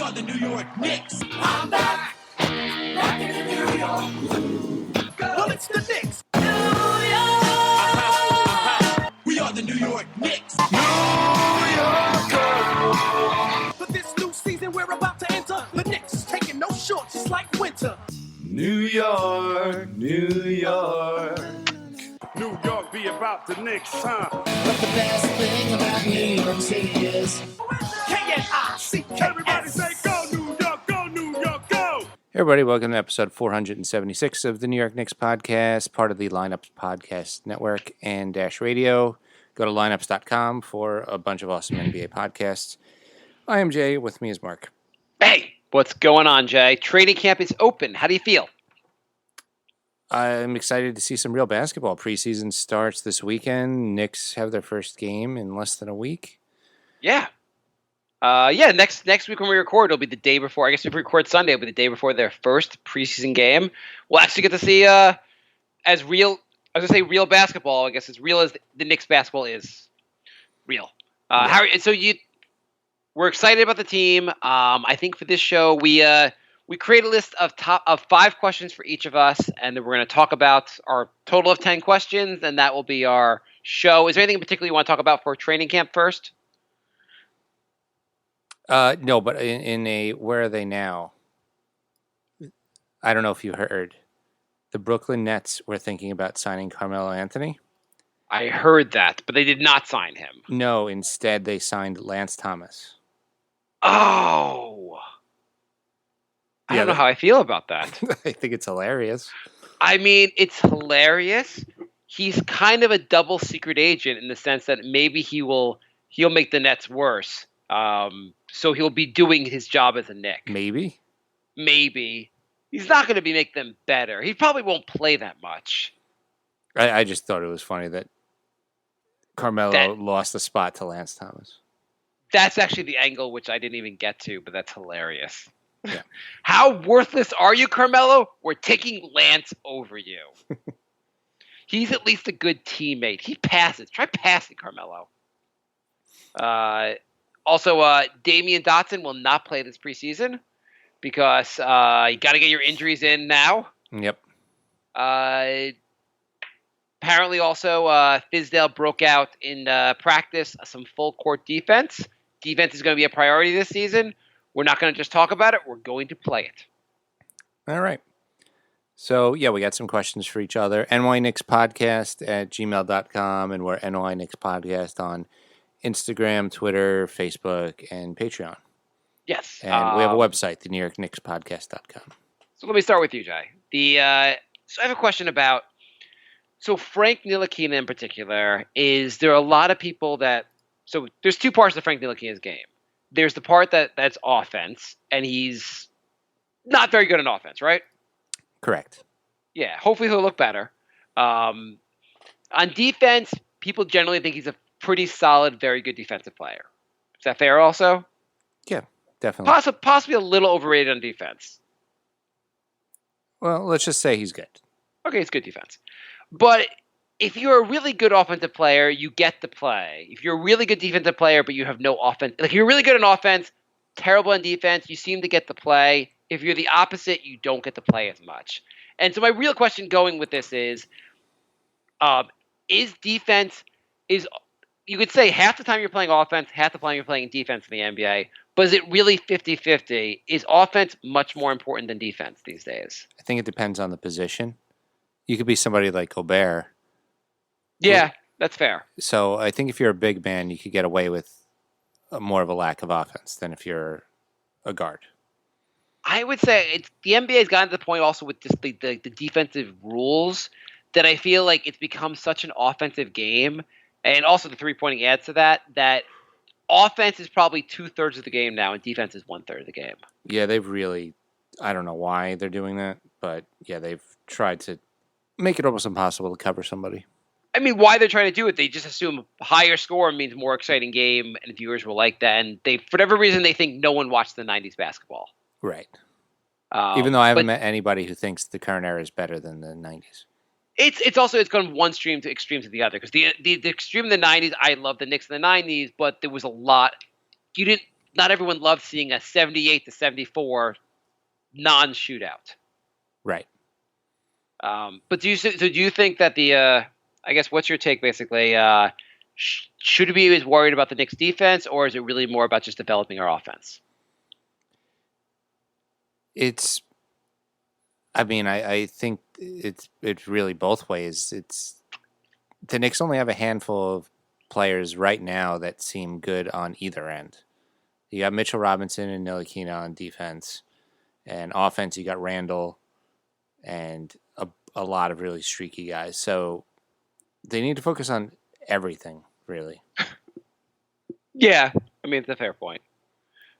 are the New York Knicks. I'm back. Back in New York. Well, it's the Knicks. New York. We are the New York Knicks. New York. For this new season we're about to enter, the Knicks taking no shorts just like winter. New York, New York. New York be about the Knicks, huh? But the best thing about New York City is K-N-I-C-K-S. Everybody say go New York, go New York, go! Hey everybody, welcome to episode 476 of the New York Knicks podcast, part of the Lineups Podcast Network and Dash Radio. Go to lineups.com for a bunch of awesome NBA podcasts. I am Jay, with me is Mark. Hey, what's going on, Jay? Training camp is open. How do you feel? I'm excited to see some real basketball. Preseason starts this weekend. Knicks have their first game in less than a week. Yeah. Next week when we record, it'll be the day before. I guess if we record Sunday, it'll be the day before their first preseason game. We'll actually get to see real basketball. I guess as real as the Knicks basketball is real. We're excited about the team. I think for this show, we create a list of 5 questions for each of us, and then we're going to talk about our total of 10 questions, and that will be our show. Is there anything in particular you want to talk about for training camp first? No, but in a where are they now? I don't know if you heard. The Brooklyn Nets were thinking about signing Carmelo Anthony. I heard that, but they did not sign him. No, instead they signed Lance Thomas. Oh. I don't know how I feel about that. I think it's hilarious. I mean, it's hilarious. He's kind of a double secret agent in the sense that maybe he'll make the Nets worse. So he'll be doing his job as a Knick. Maybe. He's not going to make them better. He probably won't play that much. I just thought it was funny that Carmelo lost the spot to Lance Thomas. That's actually the angle which I didn't even get to, but that's hilarious. Yeah. How worthless are you, Carmelo? We're taking Lance over you. He's at least a good teammate. He passes. Try passing, Carmelo. Also, Damian Dotson will not play this preseason because you got to get your injuries in now. Yep. Apparently, also, Fizdale broke out in practice some full court defense. Defense is going to be a priority this season. We're not going to just talk about it. We're going to play it. All right. So, yeah, we got some questions for each other. nyknickspodcast@gmail.com, and we're NY Knicks Podcast on Instagram, Twitter, Facebook, and Patreon. Yes. And we have a website, the NewYorkKnicksPodcast.com. So let me start with you, Jay. So I have a question about Frank Ntilikina in particular. Is there a lot of people that – so there's 2 parts of Frank Ntilikina's game. There's the part that's offense, and he's not very good in offense, right? Correct. Yeah, hopefully he'll look better. On defense, people generally think he's a pretty solid, very good defensive player. Is that fair also? Yeah, definitely. Possibly a little overrated on defense. Well, let's just say he's good. Okay, it's good defense. But if you're a really good offensive player, you get to play. If you're a really good defensive player, but you have no offense, like you're really good on offense, terrible on defense, you seem to get to play. If you're the opposite, you don't get to play as much. And so my real question going with this is defense, you could say half the time you're playing offense, half the time you're playing defense in the NBA, but is it really 50-50? Is offense much more important than defense these days? I think it depends on the position. You could be somebody like Gobert. Yeah, that's fair. So I think if you're a big man, you could get away with more of a lack of offense than if you're a guard. I would say the NBA has gotten to the point also with just the defensive rules that I feel like it's become such an offensive game, and also the three-pointing adds to that offense is probably 2/3 of the game now, and defense is 1/3 of the game. Yeah, they've really, I don't know why they're doing that, but yeah, they've tried to make it almost impossible to cover somebody. I mean, why they're trying to do it, they just assume higher score means more exciting game, and viewers will like that. And they, for whatever reason, they think no one watched the 90s basketball. Right. Even though I haven't met anybody who thinks the current era is better than the 90s. It's gone one extreme to the other. Because the extreme in the 90s, I love the Knicks in the 90s, but there was a lot. not everyone loves seeing a 78-74 non-shootout. Right. But do you think that I guess what's your take basically? Should we be as worried about the Knicks defense, or is it really more about just developing our offense? I think it's really both ways. The Knicks only have a handful of players right now that seem good on either end. You got Mitchell Robinson and Ntilikina on defense, and offense you got Randall and a lot of really streaky guys. So they need to focus on everything, really. Yeah, I mean it's a fair point.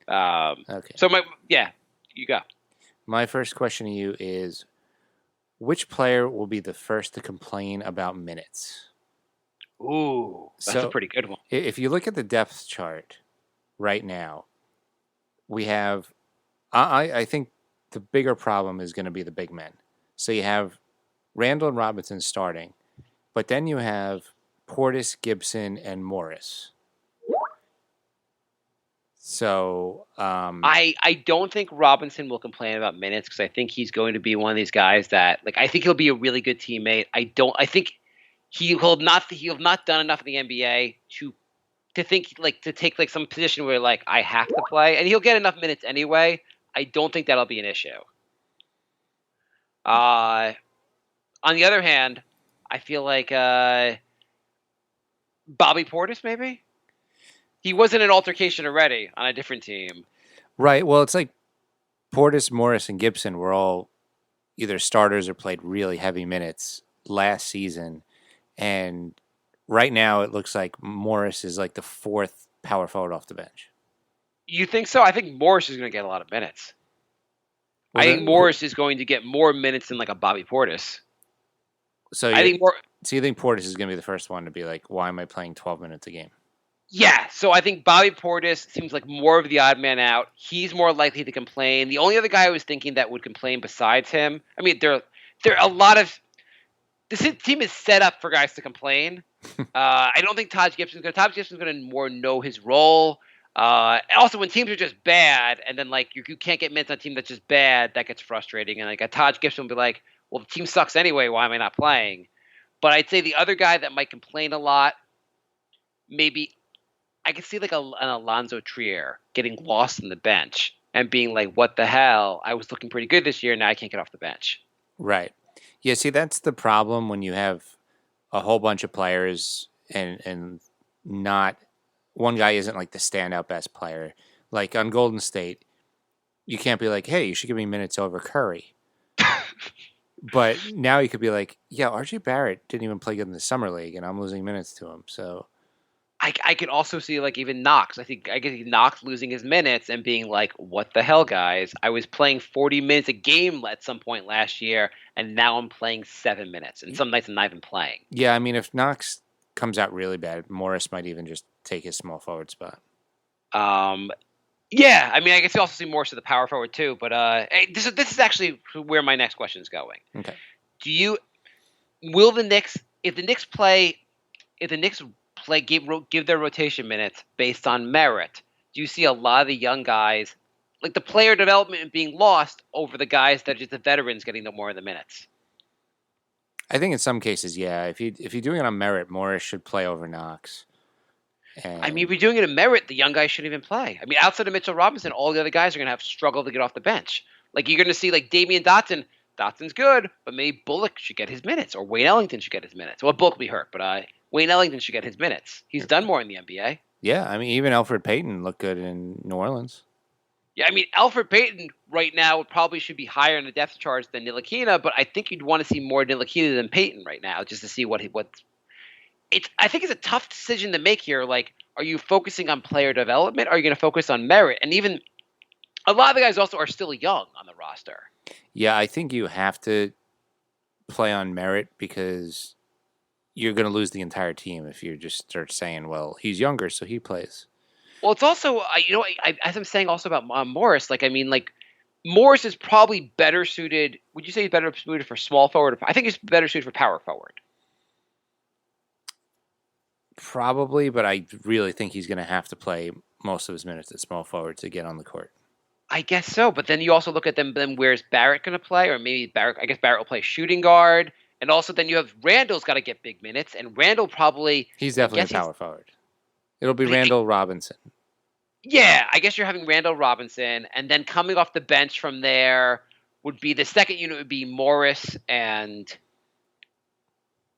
Okay. So you go. My first question to you is, which player will be the first to complain about minutes? Ooh, that's a pretty good one. If you look at the depth chart right now, we have, I think the bigger problem is going to be the big men. So you have Randall and Robinson starting, but then you have Portis, Gibson, and Morris. So I don't think Robinson will complain about minutes because I think he's going to be one of these guys that I think he'll be a really good teammate. I think he'll have not done enough in the NBA to take some position where I have to play, and he'll get enough minutes anyway. I don't think that'll be an issue. On the other hand, I feel like Bobby Portis maybe. He was in an altercation already on a different team. Right. Well, it's like Portis, Morris, and Gibson were all either starters or played really heavy minutes last season. And right now it looks like Morris is like the fourth power forward off the bench. You think so? I think Morris is going to get a lot of minutes. I think Morris is going to get more minutes than a Bobby Portis. So you think Portis is going to be the first one to be like, why am I playing 12 minutes a game? Yeah, so I think Bobby Portis seems like more of the odd man out. He's more likely to complain. The only other guy I was thinking that would complain besides him, I mean, there are a lot of this team is set up for guys to complain. I don't think Taj Gibson's going to more know his role. And also, when teams are just bad, and then you can't get minutes on a team that's just bad, that gets frustrating. And a Taj Gibson will be like, well, the team sucks anyway. Why am I not playing? But I'd say the other guy that might complain a lot, maybe I could see an Alonzo Trier getting lost on the bench and being like, what the hell? I was looking pretty good this year. Now I can't get off the bench. Right. Yeah, see, that's the problem when you have a whole bunch of players and not one guy isn't the standout best player. Like on Golden State, you can't be like, hey, you should give me minutes over Curry. But now you could be like, yeah, RJ Barrett didn't even play good in the summer league, and I'm losing minutes to him. So I could also see even Knox. I could see Knox losing his minutes and being like, what the hell, guys? I was playing 40 minutes a game at some point last year, and now I'm playing 7 minutes. And some nights I'm not even playing. Yeah, I mean, if Knox comes out really bad, Morris might even just take his small forward spot. Yeah, I mean, I guess you also see Morris as the power forward too. But this is actually where my next question is going. Okay. Will the Knicks, if the Knicks give their rotation minutes based on merit, do you see a lot of the young guys, the player development being lost over the guys that are just the veterans getting more of the minutes? I think in some cases, yeah. If you're doing it on merit, Morris should play over Knox. I mean, if you're doing it in merit, the young guys shouldn't even play. I mean, outside of Mitchell Robinson, all the other guys are going to have struggled to get off the bench. You're going to see Damian Dotson. Dotson's good, but maybe Bullock should get his minutes, or Wayne Ellington should get his minutes. Well, Bullock will be hurt, but Wayne Ellington should get his minutes. He's done more in the NBA. Yeah, I mean, even Elfrid Payton looked good in New Orleans. Yeah, I mean, Elfrid Payton right now probably should be higher in the depth charts than Ntilikina, but I think you'd want to see more Ntilikina than Payton right now, just to see what. I think it's a tough decision to make here. Are you focusing on player development, or are you going to focus on merit? And even a lot of the guys also are still young on the roster. Yeah, I think you have to play on merit because you're going to lose the entire team if you just start saying, well, he's younger, so he plays. Well, it's also, as I'm saying also about Morris, Morris is probably better suited. Would you say he's better suited for small forward? I think he's better suited for power forward. Probably, but I really think he's going to have to play most of his minutes at small forward to get on the court. I guess so, but then you also look at them. Then where's Barrett going to play? Or maybe Barrett. I guess Barrett will play shooting guard, and also then you have Randall's got to get big minutes, and Randall probably He's definitely a power forward. It'll be Randall Robinson. Yeah, I guess you're having Randall Robinson, and then coming off the bench from there would be the second unit would be Morris and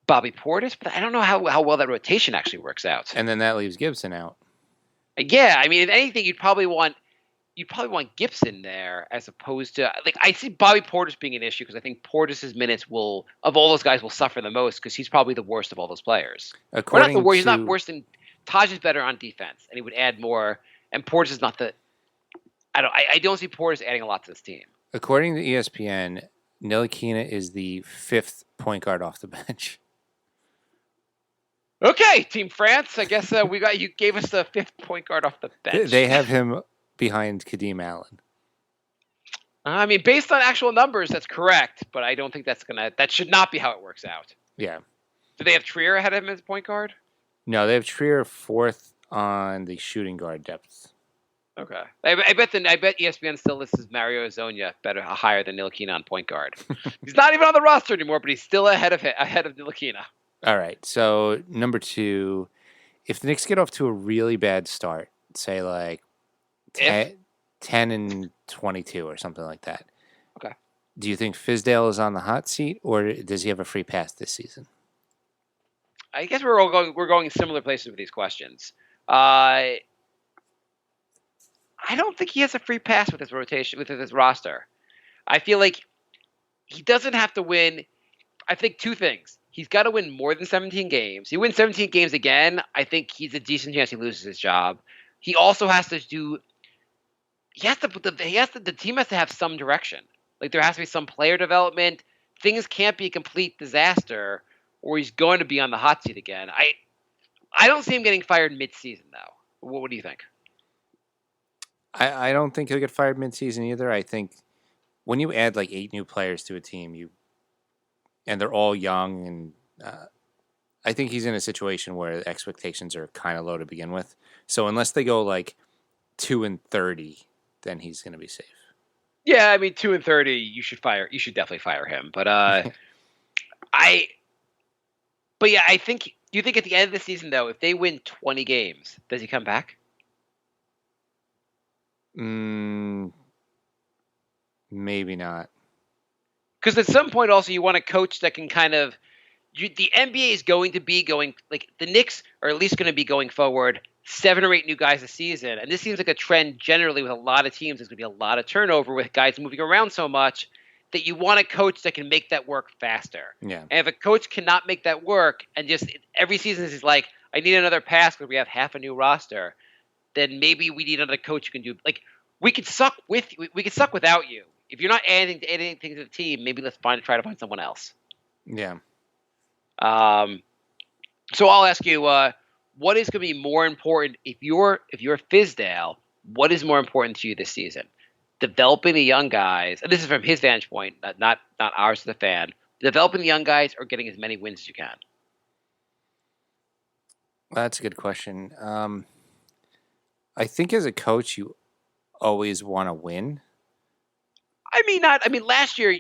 Bobby Portis, but I don't know how well that rotation actually works out. And then that leaves Gibson out. Yeah, I mean, if anything, you'd probably want Gibson there as opposed to I see Bobby Portis being an issue because I think Portis's minutes of all those guys will suffer the most because he's probably the worst of all those players. He's not worse than Taj is better on defense and he would add more. And Portis is not I don't see Portis adding a lot to this team. According to ESPN, Ntilikina is the 5th point guard off the bench. Okay, Team France. I guess you gave us the 5th point guard off the bench. They have him behind Kadeem Allen. I mean, based on actual numbers, that's correct, but I don't think that should not be how it works out. Yeah. Do they have Trier ahead of him as point guard? No, they have Trier 4th on the shooting guard depth. Okay. I bet ESPN still lists Mario Azonia higher than Ntilikina on point guard. He's not even on the roster anymore, but he's still ahead of Ntilikina. All right. So number 2, if the Knicks get off to a really bad start, say like 10-22 or something like that. Okay. Do you think Fizdale is on the hot seat, or does he have a free pass this season? I guess we're going similar places with these questions. I don't think he has a free pass with his rotation, with his roster. I feel like he doesn't have to win. I think 2 things. He's got to win more than 17 games. He wins 17 games again, I think he's a decent chance he loses his job. He also has to do. The team has to have some direction. Like there has to be some player development. Things can't be a complete disaster, or he's going to be on the hot seat again. I don't see him getting fired mid-season though. What do you think? I don't think he'll get fired mid-season either. I think when you add like 8 new players to a team, and they're all young, and I think he's in a situation where the expectations are kind of low to begin with. So unless they go like 2-30, then he's going to be safe. Yeah, I mean 2-30, you should definitely fire him. But I think. Do you think at the end of the season though, if they win 20 games, does he come back? Maybe not. Because at some point also you want a coach that can kind of the NBA is going to be going like the Knicks are at least going to be going forward 7 or 8 new guys a season. And this seems like a trend generally with a lot of teams. There's going to be a lot of turnover with guys moving around so much that you want a coach that can make that work faster. Yeah. And if a coach cannot make that work and just every season is like, I need another pass because we have half a new roster, then maybe we need another coach who can do like we could suck without you. If you're not adding anything to the team, maybe try to find someone else. Yeah. So I'll ask you, what is going to be more important if you're Fizdale? What is more important to you this season? Developing the young guys, and this is from his vantage point, not ours as the fan. Developing the young guys or getting as many wins as you can. Well, that's a good question. I think as a coach, you always want to win. Last year,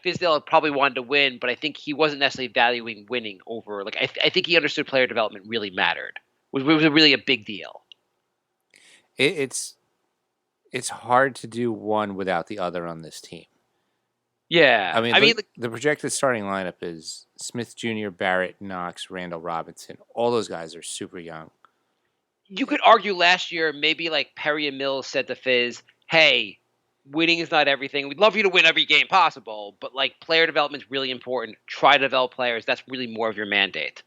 Fizdale probably wanted to win, but I think he wasn't necessarily valuing winning over. Like I think he understood player development really mattered. It was really a big deal. It's hard to do one without the other on this team. Yeah, the projected starting lineup is Smith Jr., Barrett, Knox, Randall Robinson. All those guys are super young. You could argue last year maybe like Perry and Mills said to Fizz, "Hey, winning is not everything. We'd love you to win every game possible, but like player development is really important. Try to develop players. That's really more of your mandate."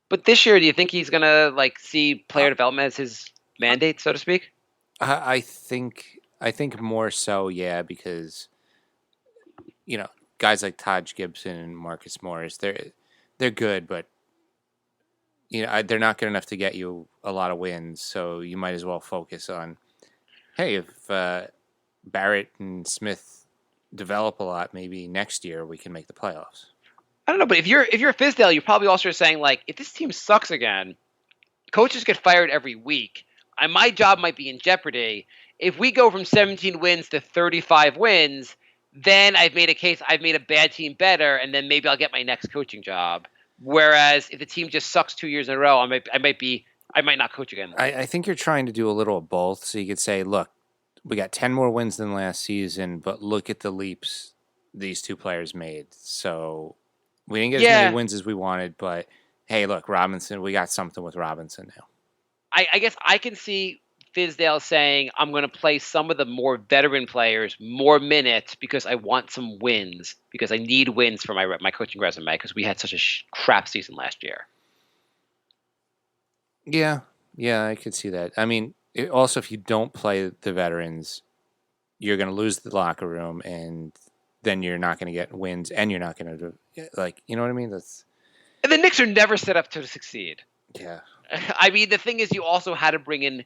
But this year, do you think he's gonna like see player development as his mandate, so to speak? I think more so, yeah, because guys like Taj Gibson and Marcus Morris, they're good, but they're not good enough to get you a lot of wins. So you might as well focus on, hey, if Barrett and Smith develop a lot, maybe next year we can make the playoffs. I don't know, but if you're Fizdale, you're probably also saying like, if this team sucks again, coaches get fired every week. My job might be in jeopardy. If we go from 17 wins to 35 wins, then I've made a case. I've made a bad team better, and then maybe I'll get my next coaching job. Whereas if the team just sucks 2 years in a row, I might not coach again. I think you're trying to do a little of both. So you could say, look, we got 10 more wins than last season, but look at the leaps these two players made. So we didn't get as many wins as we wanted, but hey, look, Robinson, we got something with Robinson now. I guess I can see Fizdale saying, I'm going to play some of the more veteran players more minutes because I want some wins, because I need wins for my coaching resume because we had such a crap season last year. Yeah, I could see that. I mean, also, if you don't play the veterans, you're going to lose the locker room, and then you're not going to get wins, and you're not going to you know what I mean? And the Knicks are never set up to succeed. Yeah. I mean, the thing is, you also had to bring in.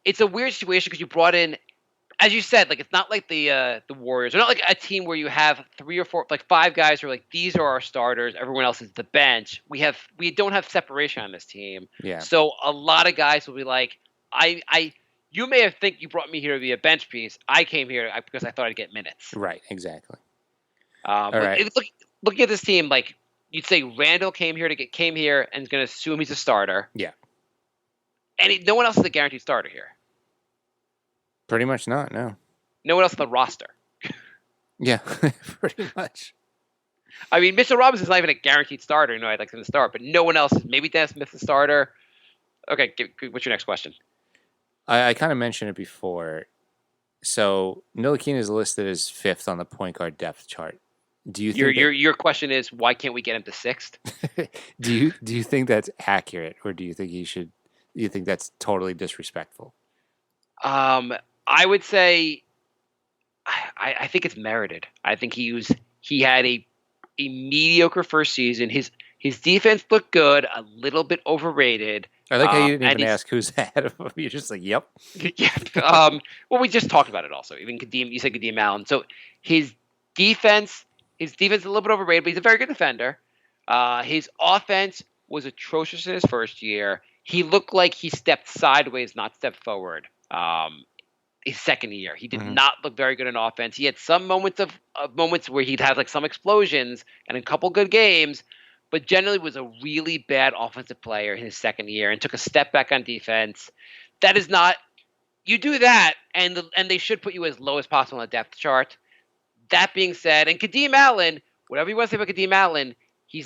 It's a weird situation because you brought in, as you said, like it's not like the Warriors. They're not like a team where you have 3 or 4, like 5 guys who are like, these are our starters. Everyone else is the bench. We don't have separation on this team. Yeah. So a lot of guys will be like, you may have think you brought me here to be a bench piece. I came here because I thought I'd get minutes. Right. Exactly. All right. Looking at this team, like you'd say, Randall came here and is going to assume he's a starter. Yeah. And no one else is a guaranteed starter here. Pretty much not, no. No one else on the roster. Yeah, pretty much. I mean, Mitchell Robinson's not even a guaranteed starter. I'd like him to start, but no one else is. Maybe Dennis Smith's a starter. Okay, what's your next question? I kind of mentioned it before. So, Ntilikina is listed as 5th on the point guard depth chart. Do you think your question is, why can't we get him to 6th? do you think that's accurate, or do you think you think that's totally disrespectful? I would say I think it's merited. I think he had a mediocre first season. His defense looked good, a little bit overrated. I like how you didn't even ask who's ahead of him. You're just like, yep. Yeah. Well, we just talked about it also. Even Kadeem, you said Kadeem Allen. So his defense is a little bit overrated, but he's a very good defender. His offense was atrocious in his first year. He looked like he stepped sideways, not stepped forward. His second year, he did not look very good in offense. He had some moments where he'd have like some explosions and a couple good games, but generally was a really bad offensive player in his second year and took a step back on defense. That is not, you do that, and they should put you as low as possible on the depth chart. That being said, and Kadeem Allen, whatever you want to say about Kadeem Allen,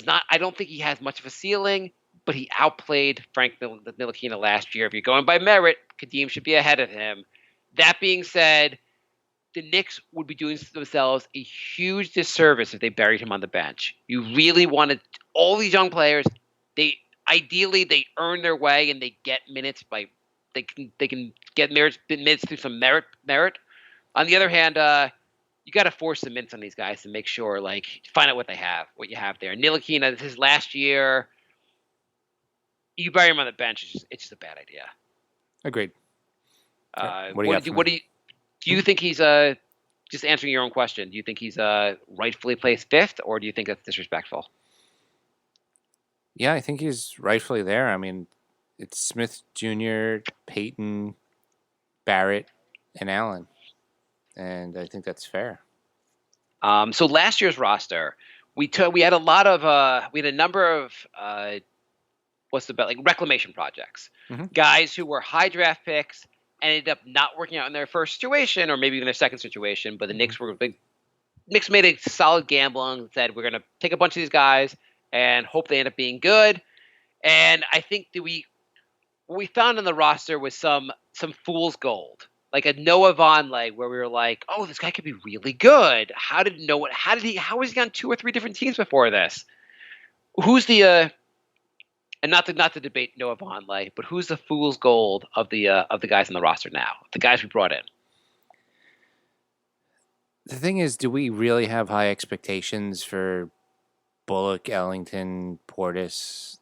I don't think he has much of a ceiling, but he outplayed Frank Ntilikina last year. If you're going by merit, Kadeem should be ahead of him. That being said, the Knicks would be doing themselves a huge disservice if they buried him on the bench. You really wanted all these young players. They earn their way and they get minutes they can get minutes through some merit. On the other hand, you got to force some minutes on these guys to make sure, find out what you have there. Ntilikina, this is his last year. You bury him on the bench. It's just a bad idea. Agreed. Do you think he's just answering your own question? Do you think he's rightfully placed 5th, or do you think that's disrespectful? Yeah, I think he's rightfully there. I mean, it's Smith Jr., Payton, Barrett, and Allen, and I think that's fair. So last year's roster, we had a number of reclamation projects, guys who were high draft picks and ended up not working out in their first situation or maybe even their second situation. But the Knicks made a solid gamble and said, we're going to take a bunch of these guys and hope they end up being good. And I think that what we found on the roster was some fool's gold, like a Noah Vonleh, where we were like, oh, this guy could be really good. How was he on 2 or 3 different teams before this? Who's the and not to debate Noah Vonleh, but who's the fool's gold of the guys on the roster now? The guys we brought in. The thing is, do we really have high expectations for Bullock, Ellington, Portis?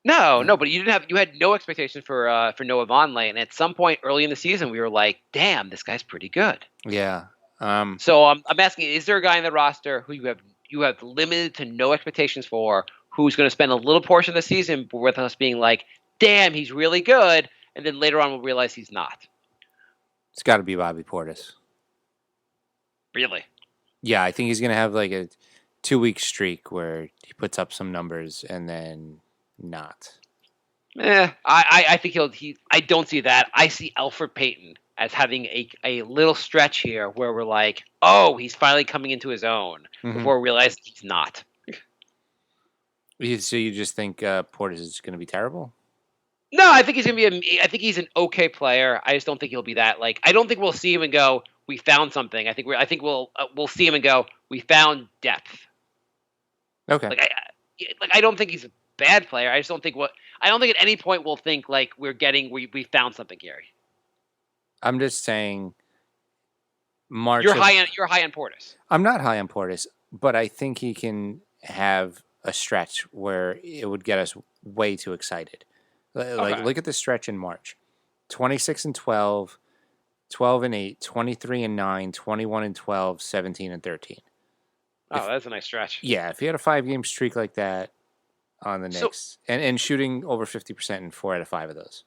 No, but you had no expectations for Noah Vonleh, and at some point early in the season, we were like, "Damn, this guy's pretty good." Yeah. So I'm asking, is there a guy in the roster who you have limited to no expectations for, who's going to spend a little portion of the season with us being like, damn, he's really good. And then later on, we'll realize he's not. It's got to be Bobby Portis. Really? Yeah, I think he's going to have like a 2-week streak where he puts up some numbers and then not. I think I don't see that. I see Elfrid Payton as having a little stretch here where we're like, oh, he's finally coming into his own before we realize he's not. So you just think Portis is going to be terrible? No, I think he's going to be I think he's an okay player. I just don't think he'll be that. Like, I don't think we'll see him and go, we found something. I think we'll see him and go, we found depth. Okay. I don't think he's a bad player. I don't think at any point we'll think like we found something here. I'm just saying March. You're high on Portis. I'm not high on Portis, but I think he can have a stretch where it would get us way too excited. Like, look at the stretch in March. 26-12, 12-8, 23-9, 21-12, 17-13. Oh, that's a nice stretch. Yeah, if he had a 5-game streak like that on the Knicks and shooting over 50% in 4 out of 5 of those.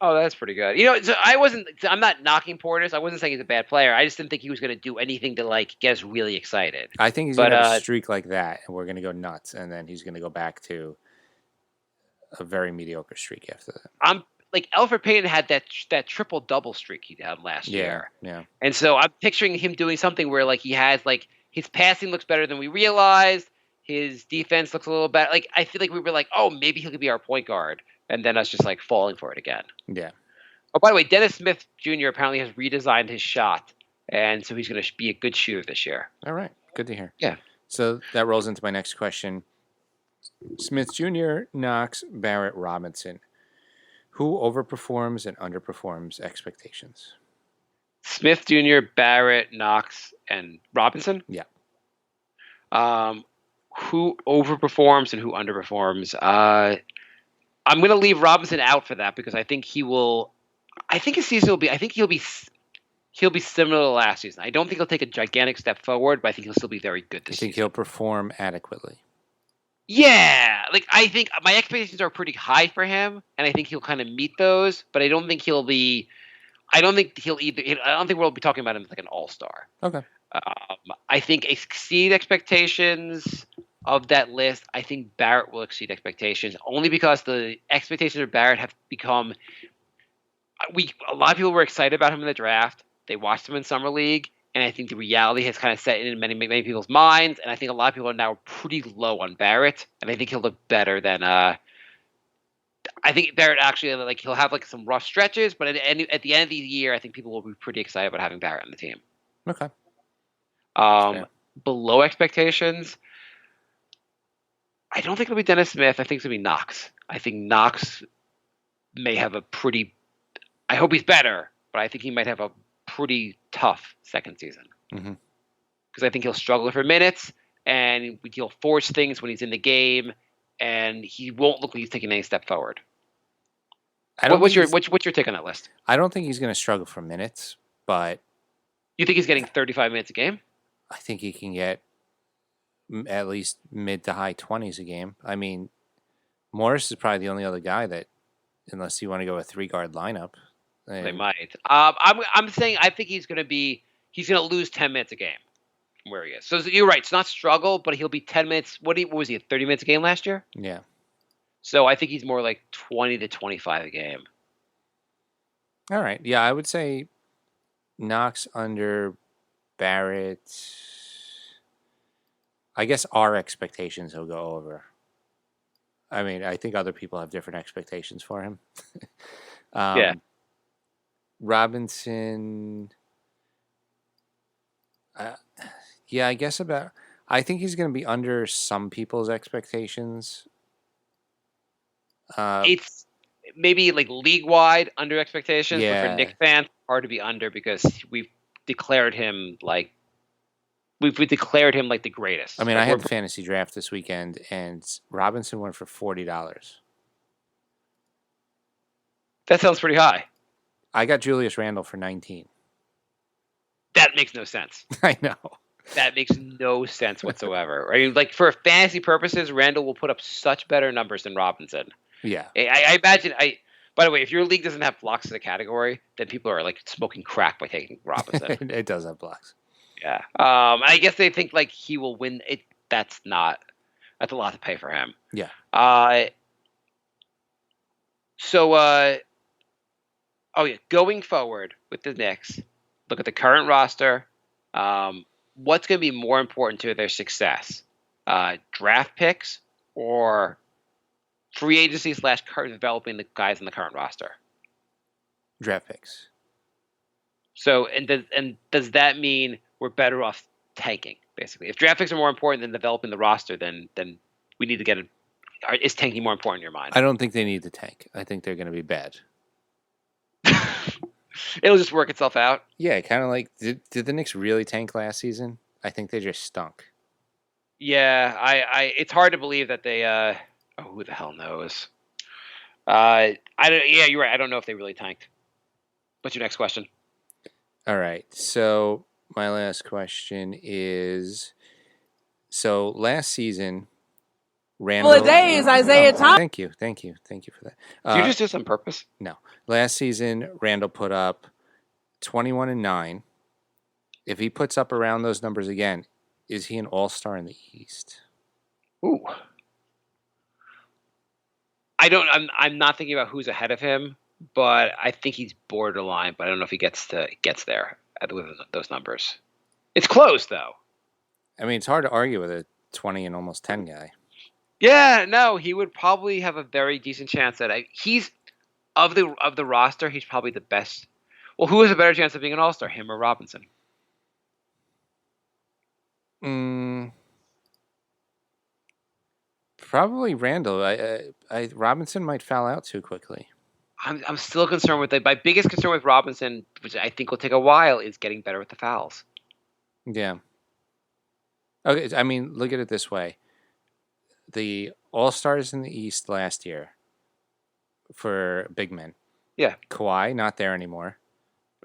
Oh, that's pretty good. I'm not knocking Portis. I wasn't saying he's a bad player. I just didn't think he was going to do anything to like get us really excited. I think he's going to have a streak like that, and we're going to go nuts, and then he's going to go back to a very mediocre streak after that. I'm like Elfrid Payton had that triple double streak he had last year. Yeah. And so I'm picturing him doing something where like he has like his passing looks better than we realized. His defense looks a little better. Like I feel like we were like, oh, maybe he could be our point guard, and then us just like falling for it again. Yeah. Oh, by the way, Dennis Smith Jr. apparently has redesigned his shot, and so he's going to be a good shooter this year. All right, good to hear. Yeah. So that rolls into my next question. Smith Jr., Knox, Barrett, Robinson. Who overperforms and underperforms expectations? Smith Jr., Barrett, Knox, and Robinson? Yeah. Who overperforms and who underperforms? I'm going to leave Robinson out for that because I think he will. I think his season will be. I think he'll be similar to last season. I don't think he'll take a gigantic step forward, but I think he'll still be very good this season. I think he'll perform adequately. Yeah, like I think my expectations are pretty high for him, and I think he'll kind of meet those. But I don't think he'll be. I don't think we'll be talking about him as like an all-star. Okay. I think exceed expectations of that list. I think Barrett will exceed expectations only because the expectations of Barrett have become. A lot of people were excited about him in the draft. They watched him in summer league, and I think the reality has kind of set in many people's minds. And I think a lot of people are now pretty low on Barrett, and I think he'll look better than. I think Barrett actually like he'll have like some rough stretches, but at the end of the year, I think people will be pretty excited about having Barrett on the team. Okay. Below expectations, I don't think it'll be Dennis Smith. I think it's gonna be Knox. I think Knox may have a pretty. I hope he's better, but I think he might have a pretty tough second season because I think he'll struggle for minutes and he'll force things when he's in the game, and he won't look like he's taking any step forward. What's your take on that list? I don't think he's going to struggle for minutes, but you think he's getting 35 minutes a game? I think he can get at least mid to high 20s a game. I mean, Morris is probably the only other guy that, unless you want to go a 3-guard lineup. They might. I'm saying I think he's going to lose 10 minutes a game from where he is. So you're right. It's not struggle, but he'll be 10 minutes. What was he at 30 minutes a game last year? Yeah. So I think he's more like 20 to 25 a game. All right. Yeah, I would say Knox under Barrett. I guess our expectations he'll go over. I mean, I think other people have different expectations for him. Yeah. Robinson. Yeah, I guess I think he's going to be under some people's expectations. It's maybe like league-wide under expectations. Yeah. But for Knicks fans, hard to be under because we've declared him like the greatest. I mean, I had a fantasy draft this weekend, and Robinson went for $40. That sounds pretty high. I got Julius Randle for 19. That makes no sense. I know. That makes no sense whatsoever. I mean, like for fantasy purposes, Randle will put up such better numbers than Robinson. Yeah. I imagine. By the way, if your league doesn't have blocks in the category, then people are like smoking crack by taking Robinson. It does have blocks. Yeah. I guess they think like he will win. That's a lot to pay for him. Yeah. Going forward with the Knicks, look at the current roster. What's going to be more important to their success? Draft picks or free agency / developing the guys in the current roster? Draft picks. So, does that mean we're better off tanking, basically? If draft picks are more important than developing the roster, then we need to get is tanking more important in your mind? I don't think they need to tank. I think they're going to be bad. It'll just work itself out. Yeah, kind of like, did the Knicks really tank last season? I think they just stunk. Yeah, it's hard to believe that they. Who the hell knows? I don't. Yeah, you're right. I don't know if they really tanked. What's your next question? All right. So my last question is: so last season, Randall. Well, days, Isaiah Thomas. Thank you for that. Did you just do this on purpose? No. Last season, Randall put up 21-9. If he puts up around those numbers again, is he an all-star in the East? Ooh. I'm not thinking about who's ahead of him, but I think he's borderline. But I don't know if he gets there with those numbers. It's close though. I mean, it's hard to argue with a 20 and almost 10 guy. Yeah, no, he would probably have a very decent chance that he's of the roster. He's probably the best. Well, who has a better chance of being an all-star, him or Robinson? Probably Randall. Robinson might foul out too quickly. I'm still concerned with it. My biggest concern with Robinson, which I think will take a while, is getting better with the fouls. Yeah. Okay, I mean, look at it this way. The All-Stars in the East last year for big men. Yeah. Kawhi, not there anymore.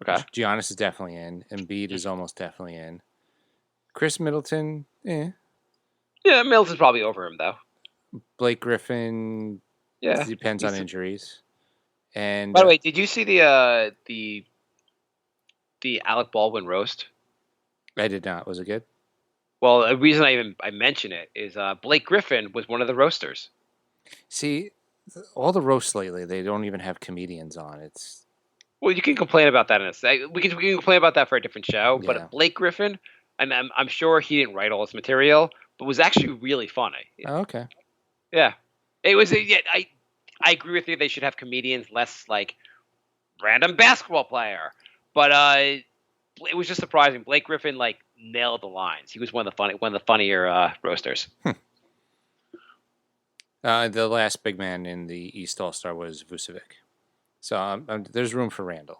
Okay. Giannis is definitely in. Embiid is almost definitely in. Chris Middleton, Yeah, Middleton's probably over him, though. Blake Griffin, yeah, depends on injuries. And by the way, did you see the Alec Baldwin roast? I did not. Was it good? Well, the reason I mention it is Blake Griffin was one of the roasters. See, all the roasts lately, they don't even have comedians on. Well, you can complain about that in a second. We can complain about that for a different show. Yeah. But Blake Griffin, and I'm sure he didn't write all his material, but was actually really funny. Oh, okay. Yeah, it was. Yeah, I agree with you. They should have comedians, less like random basketball player. But it was just surprising. Blake Griffin nailed the lines. He was one of the funnier roasters. The last big man in the East All-Star was Vucevic. So there's room for Randall.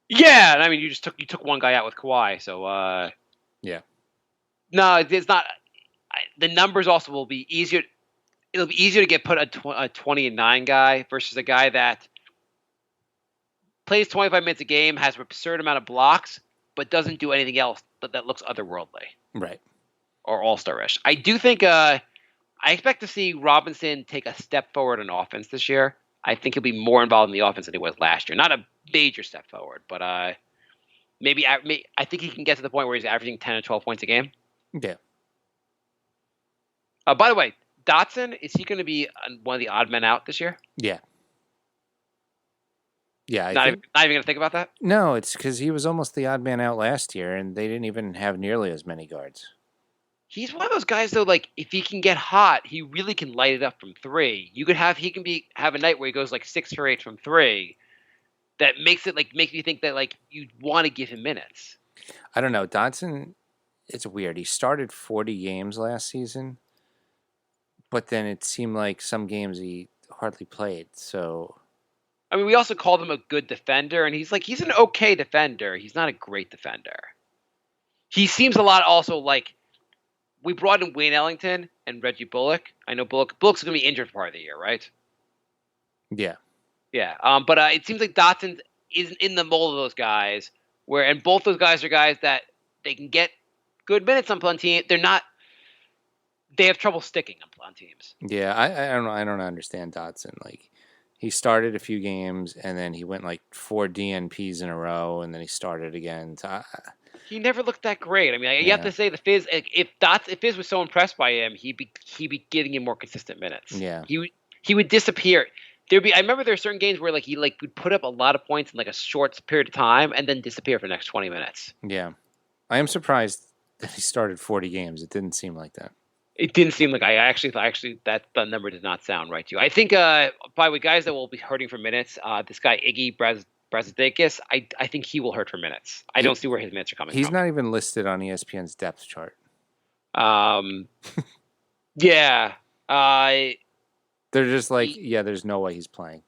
Yeah, and I mean you took one guy out with Kawhi, so yeah. No, it's not. The numbers also will be easier. It'll be easier to get put a 20-9 guy versus a guy that plays 25 minutes a game, has an absurd amount of blocks, but doesn't do anything else that looks otherworldly. Right. Or all-star-ish. I do think I expect to see Robinson take a step forward in offense this year. I think he'll be more involved in the offense than he was last year. Not a major step forward, but maybe I think he can get to the point where he's averaging 10 or 12 points a game. Yeah. By the way, Dotson, is he going to be one of the odd men out this year? Yeah. Yeah. Not even going to think about that? No, it's because he was almost the odd man out last year, and they didn't even have nearly as many guards. He's one of those guys, though, if he can get hot, he really can light it up from three. He can have a night where he goes 6 for 8 from three. That makes it makes me think that you'd want to give him minutes. I don't know. Dotson, it's weird. He started 40 games last season, but then it seemed like some games he hardly played. So, I mean, we also called him a good defender, and he's an okay defender. He's not a great defender. He seems a lot also we brought in Wayne Ellington and Reggie Bullock. I know Bullock's going to be injured for part of the year, right? Yeah. Yeah. But it seems like Dotson is in the mold of those guys, and both those guys are guys that they can get good minutes on plenty. They're not they have trouble sticking on teams. Yeah, I don't understand Dotson. Like, he started a few games and then he went like 4 DNPs in a row and then he started again. So He never looked that great. I mean, you have Yeah. to say the Fizz. If Fizz was so impressed by him, he'd be getting him more consistent minutes. Yeah. He would disappear. I remember there are certain games where like he like would put up a lot of points in like a short period of time and then disappear for the next 20 minutes. Yeah. I am surprised that he started 40 games. It didn't seem like that. It didn't seem like I actually that number did not sound right to you. I think by the way, guys that will be hurting for minutes, this guy Iggy Brazdeikis, I think he will hurt for minutes. I don't see where his minutes are coming from. He's not even listed on ESPN's depth chart. Yeah. They're just like, there's no way he's playing.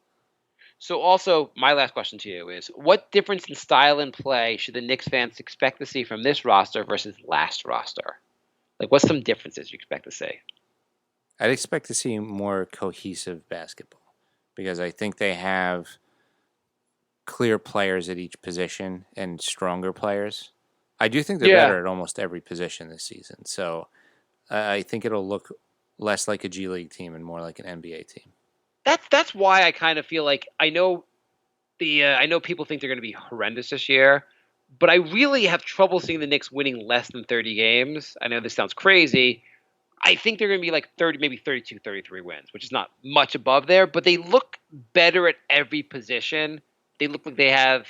So also, my last question to you is, what difference in style and play should the Knicks fans expect to see from this roster versus last roster? Like, what's some differences you expect to see? I'd expect to see more cohesive basketball because I think they have clear players at each position and stronger players. I do think they're better at almost every position this season. So I think it'll look less like a G League team and more like an NBA team. That's why I kind of feel like I know people think they're going to be horrendous this year, but I really have trouble seeing the Knicks winning less than 30 games. I know this sounds crazy. I think they're going to be like 30, maybe 32, 33 wins, which is not much above there, but they look better at every position. They look like they have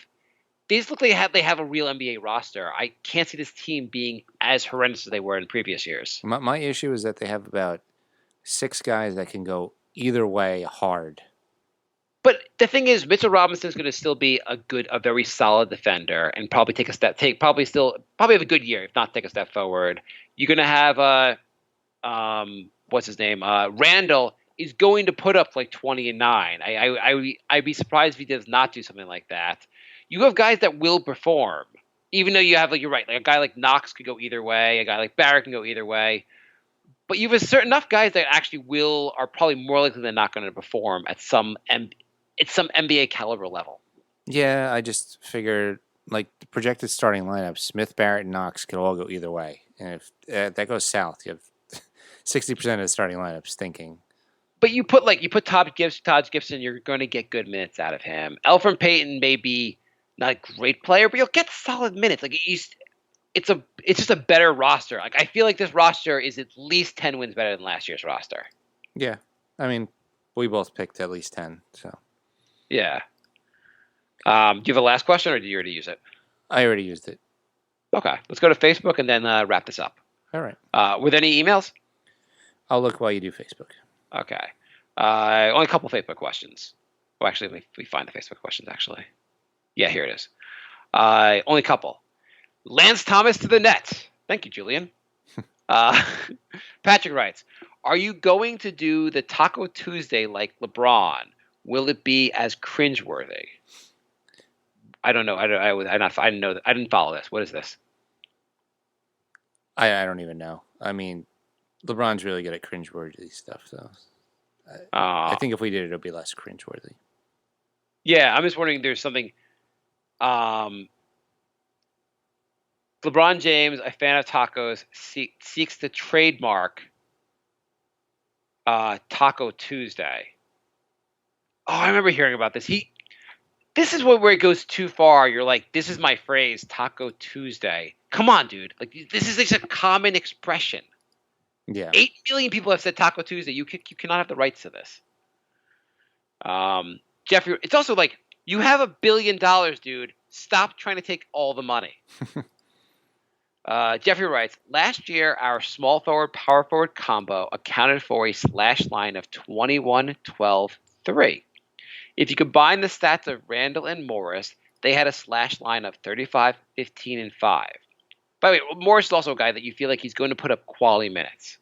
a real NBA roster. I can't see this team being as horrendous as they were in previous years. My issue is that they have about 6 guys that can go either way hard. But the thing is, Mitchell Robinson's going to still be a very solid defender, and probably probably have a good year, if not take a step forward. You're going to have what's his name? Randall is going to put up like 20 and 9. I'd be surprised if he does not do something like that. You have guys that will perform, even though you have you're right, like a guy like Knox could go either way, a guy like Barrett can go either way. But you have enough guys that actually are probably more likely than not going to perform at some NBA caliber level. Yeah, I just figured like the projected starting lineup, Smith, Barrett, and Knox could all go either way. And if that goes south, you have 60% of the starting lineup stinking. But you put Todd Gibson, you're going to get good minutes out of him. Elfrid Payton may be not a great player, but you'll get solid minutes. Like it's just a better roster. Like I feel like this roster is at least 10 wins better than last year's roster. Yeah, I mean, we both picked at least 10. So yeah. Do you have a last question, or did you already use it? I already used it. Okay, let's go to Facebook and then wrap this up. All right. With any emails? I'll look while you do Facebook. Okay. Only a couple Facebook questions. Well, actually, let me find the Facebook questions, actually. Yeah, here it is. Only a couple. Lance Thomas to the Nets. Thank you, Julian. Patrick writes, are you going to do the Taco Tuesday like LeBron? Will it be as cringeworthy? I don't know. I didn't know. I didn't follow this. What is this? I don't even know. I mean, LeBron's really good at cringeworthy stuff, so I think if we did it, it'll be less cringeworthy. Yeah, I'm just wondering. There's something. LeBron James, a fan of tacos, seeks to trademark Taco Tuesday. Oh, I remember hearing about this. This is where it goes too far. You're like, this is my phrase, Taco Tuesday. Come on, dude. Like, this is like a common expression. Yeah. 8 million people have said Taco Tuesday. You cannot have the rights to this. Jeffrey, it's also like, you have $1 billion, dude. Stop trying to take all the money. Jeffrey writes, last year, our small forward, power forward combo accounted for a slash line of 21, 12, 3. If you combine the stats of Randall and Morris, they had a slash line of 35, 15, and 5. By the way, Morris is also a guy that you feel like he's going to put up quality minutes.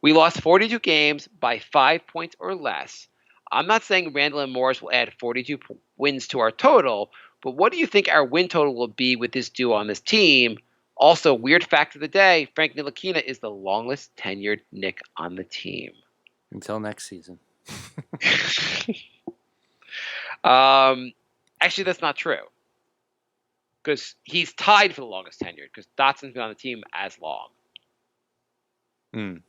We lost 42 games by 5 points or less. I'm not saying Randall and Morris will add 42 wins to our total, but what do you think our win total will be with this duo on this team? Also, weird fact of the day, Frank Ntilikina is the longest tenured Knick on the team. Until next season. Actually, that's not true. Because he's tied for the longest tenure, because Dotson's been on the team as long. Mm.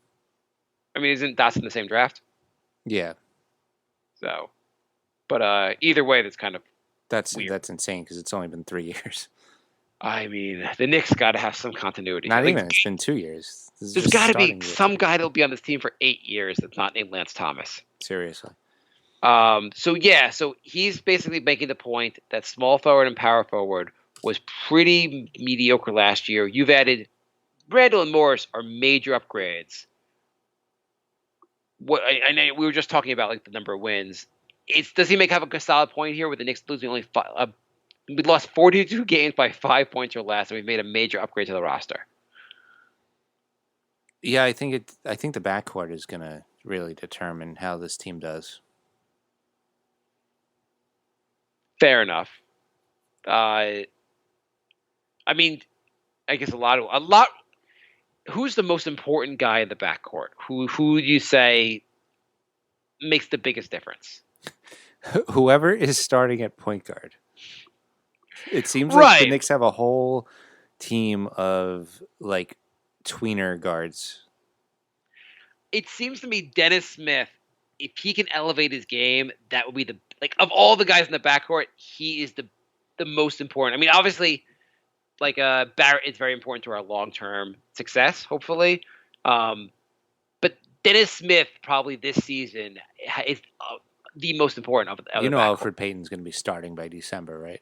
I mean, isn't Dotson the same draft? Yeah, So, but either way, that's kind of that's weird. insane because it's only been 3 years. I mean, the Knicks got to have some continuity. Not Like, even. It's been 2 years. This is there's just got to be starting year some 2. guy that'll be on this team for 8 years that's not named Lance Thomas. Seriously. So he's basically making the point that small forward and power forward was pretty mediocre last year. You've added Randall and Morris are major upgrades. What I know we were just talking about like the number of wins. Does he have a solid point here with the Knicks losing only we lost 42 games by 5 points or less, and we've made a major upgrade to the roster. Yeah, I think the backcourt is going to really determine how this team does. Fair enough. I mean, I guess a lot. Who's the most important guy in the backcourt? Who do you say makes the biggest difference? Whoever is starting at point guard. It seems like the Right. Knicks have a whole team of like tweener guards. It seems to me Dennis Smith, if he can elevate his game, that would be of all the guys in the backcourt, he is the most important. I mean, obviously, Barrett is very important to our long-term success, hopefully. But Dennis Smith probably this season is the most important of the backcourt. Alfred Payton's going to be starting by December, right?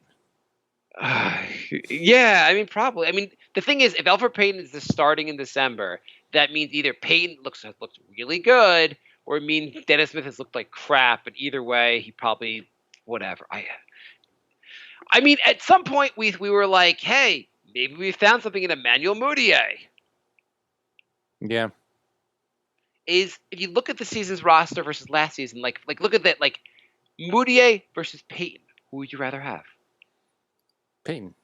Yeah, I mean, probably. I mean, the thing is, if Alfred Payton is starting in December, that means either Payton looks really good, or it means Dennis Smith has looked like crap. But either way, he probably whatever. I mean, at some point we were like, hey, maybe we found something in Emmanuel Mudiay. Yeah. If you look at the season's roster versus last season, look at that, Mudiay versus Payton, who would you rather have? Payton.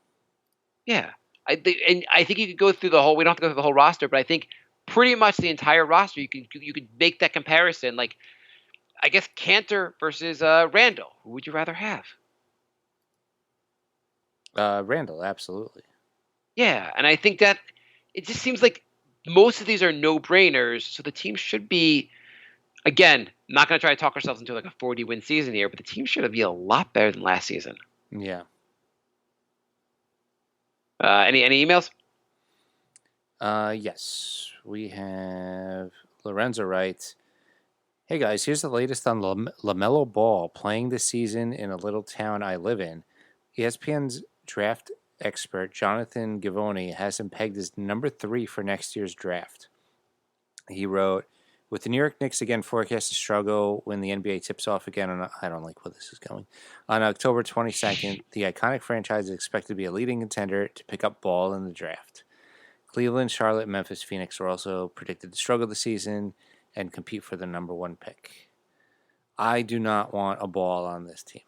Yeah, I think you could go through the whole. We don't have to go through the whole roster, but I think pretty much the entire roster you could make that comparison. Like, I guess Cantor versus Randall. Who would you rather have? Randall, absolutely. Yeah, and I think that it just seems like most of these are no-brainers. So the team should be, again, not going to try to talk ourselves into like a 40-win season here, but the team should be a lot better than last season. Yeah. Any emails? Yes. We have Lorenzo writes, hey guys, here's the latest on LaMelo Ball playing this season in a little town I live in. ESPN's draft expert Jonathan Givony has him pegged as number 3 for next year's draft. He wrote, with the New York Knicks again forecast to struggle when the NBA tips off again on, I don't like where this is going, on October 22nd, the iconic franchise is expected to be a leading contender to pick up Ball in the draft. Cleveland, Charlotte, Memphis, Phoenix are also predicted to struggle this season and compete for the number 1 pick. I do not want a Ball on this team.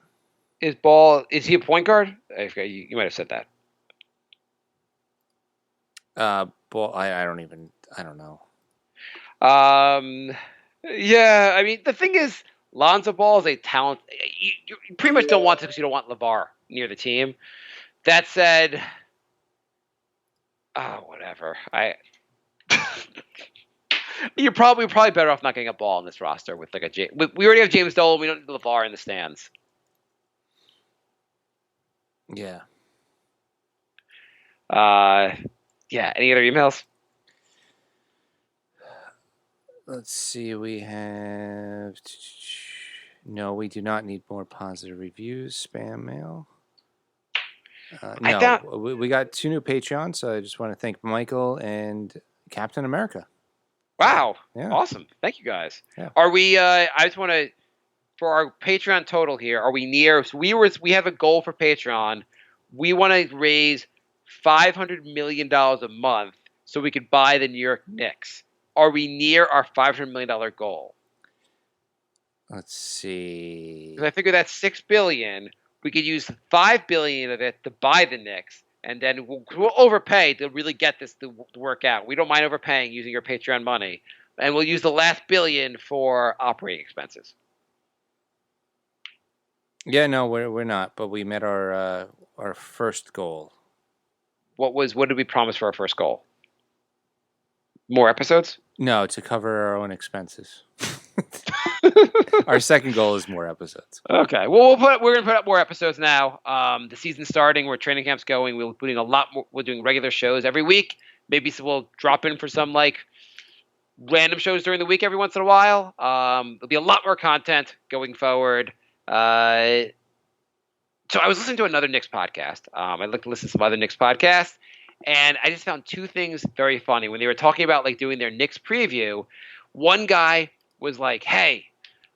Is he a point guard? You might have said that. Ball, I don't know. Yeah, I mean, the thing is, Lonzo Ball is a talent. You pretty much don't want to because you don't want LeVar near the team. That said, whatever. You're probably better off not getting a Ball in this roster with we already have James Dolan. We don't need LeVar in the stands. Yeah. Yeah. Any other emails? Let's see. We have. No, we do not need more positive reviews. Spam mail. No, we got 2 new Patreons. So I just want to thank Michael and Captain America. Wow. Yeah. Awesome. Thank you guys. Yeah. Are we? I just want to. For our Patreon total here, are we near? So we have a goal for Patreon. We want to raise $500 million a month so we could buy the New York Knicks. Are we near our $500 million goal? Let's see. Because I figure that's $6 billion. We could use $5 billion of it to buy the Knicks, and then we'll overpay to really get this to work out. We don't mind overpaying using your Patreon money, and we'll use the last $1 billion for operating expenses. Yeah, no, we're not, but we met our first goal. What did we promise for our first goal? More episodes? No, to cover our own expenses. Our second goal is more episodes. Okay. Well, we're going to put up more episodes now. The season's starting. Where training camp's going. We're putting a lot more. We're doing regular shows every week. Maybe we'll drop in for some like random shows during the week every once in a while. There'll be a lot more content going forward. So I was listening to another Knicks podcast. I like to listen to some other Knicks podcasts, and I just found two things very funny. When they were talking about like doing their Knicks preview, one guy was like, "Hey,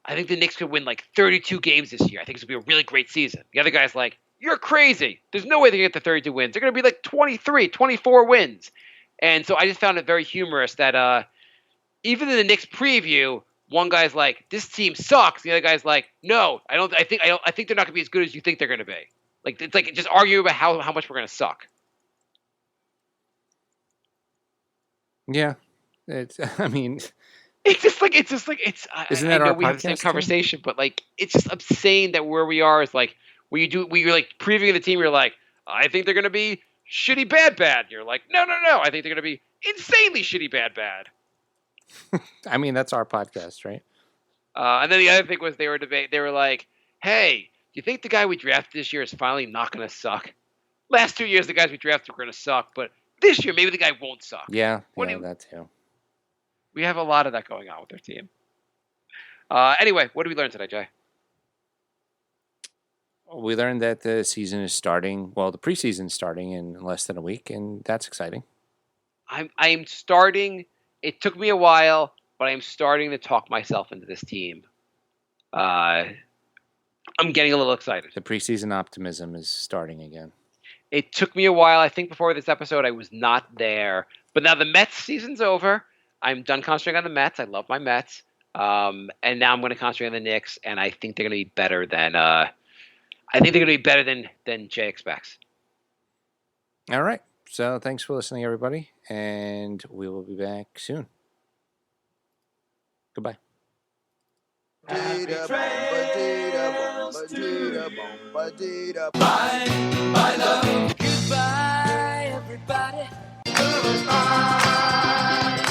I think the Knicks could win like 32 games this year. I think it's going to be a really great season." The other guy's like, "You're crazy. There's no way they're going to get the 32 wins. They're going to be like 23, 24 wins." And so I just found it very humorous that even in the Knicks preview, one guy's like, "This team sucks." The other guy's like, "No, I don't. I think they're not going to be as good as you think they're going to be." Like it's like just arguing about how much we're going to suck. Yeah, I mean, It's just like Isn't I that know our we have the same podcast, too? conversation, but like it's just insane that where we are is like when you're like previewing the team, you're like, "I think they're going to be shitty bad." You're like, "No, I think they're going to be insanely shitty bad." I mean, that's our podcast, right? And then the other thing was they were like, "Hey, do you think the guy we drafted this year is finally not going to suck? Last 2 years, the guys we drafted were going to suck, but this year maybe the guy won't suck." Yeah, What do you- that too. We have a lot of that going on with our team. Anyway, what did we learn today, Jay? We learned that the season is starting. Well, the preseason is starting in less than a week, and that's exciting. I'm starting. It took me a while, but I'm starting to talk myself into this team. I'm getting a little excited. The preseason optimism is starting again. It took me a while. I think before this episode, I was not there. But now the Mets season's over. I'm done concentrating on the Mets. I love my Mets. And now I'm going to concentrate on the Knicks, and I think they're going to be better than Jay expects. All right. So thanks for listening, everybody, and we will be back soon. Goodbye. Goodbye, everybody.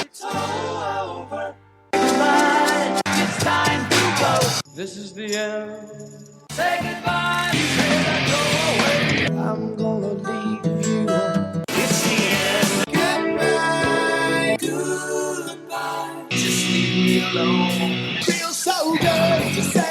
It's all over. Goodbye. It's time to go. This is the end. Say goodbye. You better go away. I'm gonna leave you. It's the end. Goodbye. Goodbye. Just leave me alone. Feels so good to say.